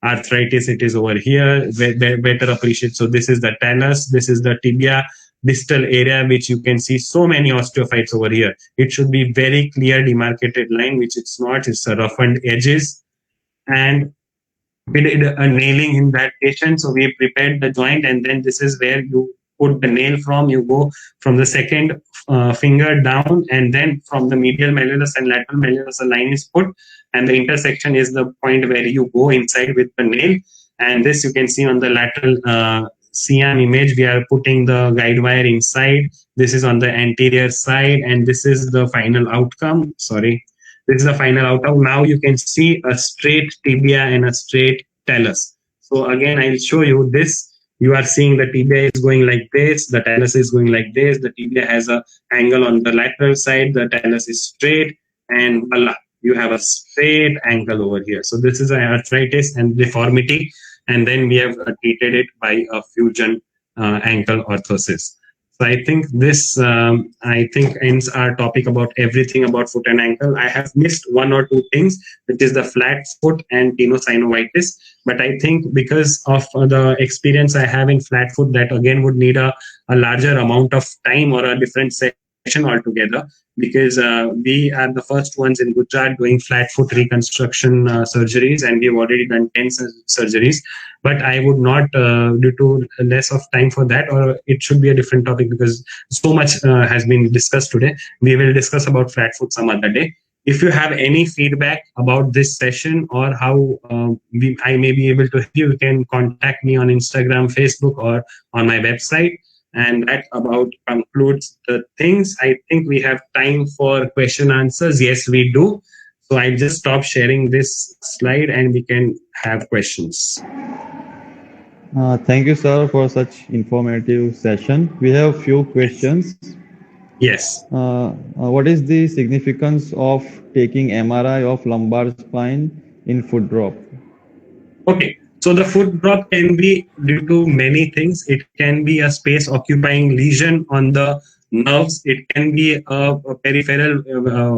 arthritis it is over here, better appreciate. So this is the talus, this is the tibia distal area, which you can see so many osteophytes over here. It should be very clear demarcated line, which it's not. It's a roughened edges. And we did a nailing in that patient. So we prepared the joint, and then this is where you put the nail from. You go from the second finger down, and then from the medial malleolus and lateral malleolus, a line is put, and the intersection is the point where you go inside with the nail. And this you can see on the lateral CM image. We are putting the guide wire inside. This is on the anterior side, and this is the final outcome. Sorry. This is the final outcome. Now you can see a straight tibia and a straight talus. So again, I'll show you this. You are seeing the tibia is going like this, the talus is going like this, the tibia has an angle on the lateral side, the talus is straight, and voila, you have a straight angle over here. So this is an arthritis and deformity, and then we have treated it by a fusion ankle orthosis. So I think this, ends our topic about everything about foot and ankle. I have missed one or two things, which is the flat foot and tenosynovitis. But I think because of the experience I have in flat foot, that again would need a larger amount of time or a different session altogether, because we are the first ones in Gujarat doing flat foot reconstruction surgeries, and we've already done 10 surgeries. But I would not, due to less of time for that, or it should be a different topic because so much has been discussed today. We will discuss about flat foot some other day. If you have any feedback about this session or how I may be able to help you, you can contact me on Instagram, Facebook, or on my website. And that about concludes the things. I think we have time for question answers. Yes, we do. So I'll just stop sharing this slide and we can have questions. Thank you, sir, for such informative session. We have few questions. Yes. What is the significance of taking MRI of lumbar spine in foot drop? Okay. So the foot drop can be due to many things. It can be a space occupying lesion on the nerves. It can be a peripheral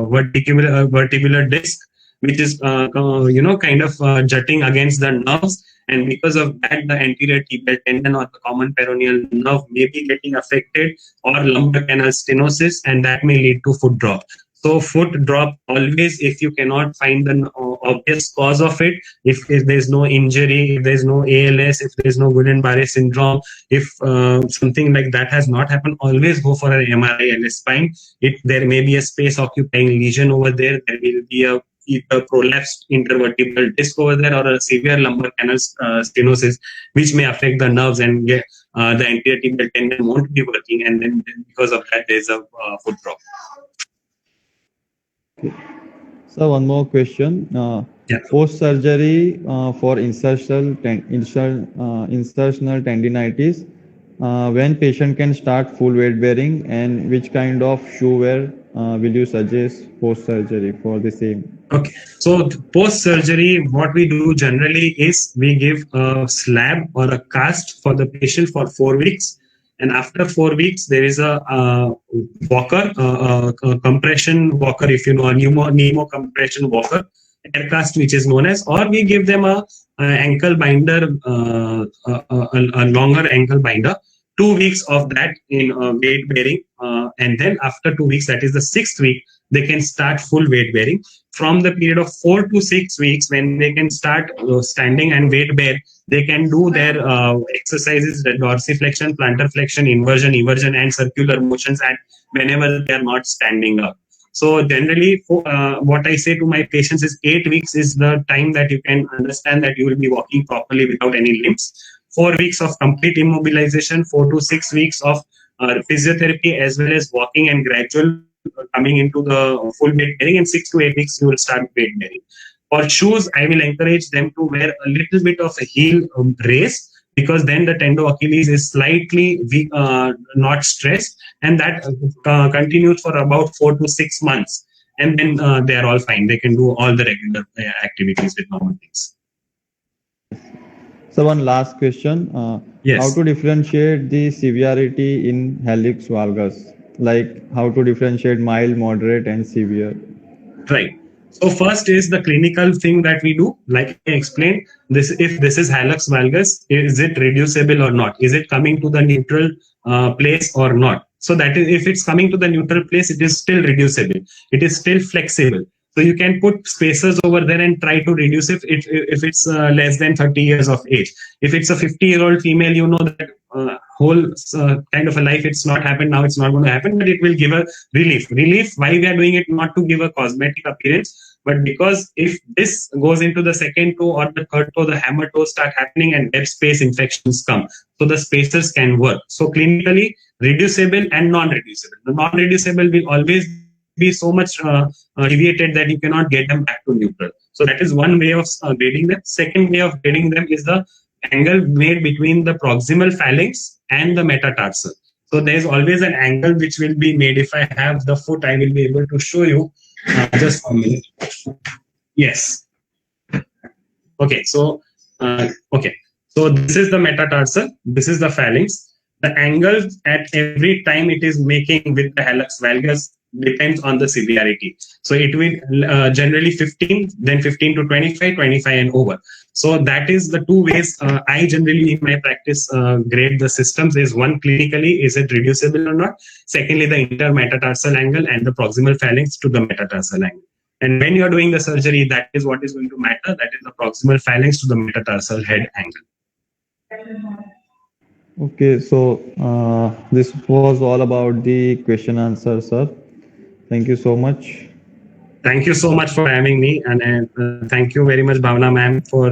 vertibular disc. which is kind of jutting against the nerves, and because of that the anterior tibial tendon or the common peroneal nerve may be getting affected, or lumbar canal stenosis, and that may lead to foot drop. So foot drop always, if you cannot find the obvious cause of it, if there's no injury, if there's no ALS, if there's no Guillain-Barré syndrome, if something like that has not happened, always go for an MRI and a spine. There may be a space occupying lesion over there. There will be a either prolapsed intervertebral disc over there or a severe lumbar canal stenosis, which may affect the nerves, and the anterior tibial tendon won't be working, and then because of that there's a foot drop. Okay. So one more question. Post-surgery for insertional tendinitis, when patient can start full weight bearing, and which kind of shoe wear will you suggest post-surgery for the same? Okay, so post-surgery, what we do generally is we give a slab or a cast for the patient for 4 weeks. And after 4 weeks, there is a walker, a compression walker, if you know, a pneumo compression walker, air cast, which is known as, or we give them a ankle binder, a longer ankle binder, 2 weeks of that in weight bearing. And then after 2 weeks, that is the 6th week, they can start full weight bearing. From the period of 4 to 6 weeks, when they can start standing and weight bear, they can do their exercises, the dorsiflexion, plantar flexion, inversion, eversion, and circular motions at whenever they are not standing up. So generally, what I say to my patients is 8 weeks is the time that you can understand that you will be walking properly without any limps. 4 weeks of complete immobilization, 4 to 6 weeks of physiotherapy, as well as walking and gradual coming into the full weight bearing, and 6 to 8 weeks you will start weight bearing. For shoes, I will encourage them to wear a little bit of a heel raise, because then the tendo Achilles is slightly not stressed, and that continues for about 4 to 6 months, and then they are all fine. They can do all the regular activities with normal things. So one last question. Yes. How to differentiate the severity in hallux valgus? Like how to differentiate mild, moderate, and severe? Right. So first is the clinical thing that we do. Like I explained, if this is hallux valgus, is it reducible or not? Is it coming to the neutral place or not? So that is, if it's coming to the neutral place, it is still reducible. It is still flexible. So you can put spacers over there and try to reduce if it's less than 30 years of age. If it's a 50-year-old female, you know that whole kind of a life, it's not happened now, it's not going to happen, but it will give a relief. Why we are doing it? Not to give a cosmetic appearance, but because if this goes into the second toe or the third toe, the hammer toes start happening and web space infections come. So the spacers can work. So clinically, reducible and non-reducible. The non-reducible will always be so much deviated that you cannot get them back to neutral. So that is one way of grading them. Second way of grading them is the angle made between the proximal phalanx and the metatarsal. So there is always an angle which will be made. If I have the foot, I will be able to show you. Just a minute. Yes. Okay. So So this is the metatarsal. This is the phalanx. The angle at every time it is making with the hallux valgus depends on the severity. So it will generally 15, then 15 to 25, 25 and over. So that is the two ways I generally in my practice grade the systems is: one, clinically, is it reducible or not? Secondly, the intermetatarsal angle and the proximal phalanx to the metatarsal angle. And when you are doing the surgery, that is what is going to matter. That is the proximal phalanx to the metatarsal head angle. Okay, so this was all about the question answer, sir. Thank you so much. Thank you so much for having me, and thank you very much, Bhavna ma'am, for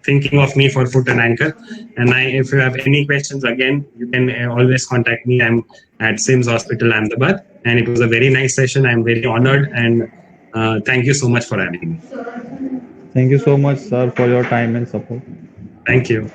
thinking of me for foot and ankle. And if you have any questions, again, you can always contact me. I'm at SIMS Hospital, Ahmedabad, and it was a very nice session. I'm very honored, and thank you so much for having me. Thank you so much, sir, for your time and support. Thank you.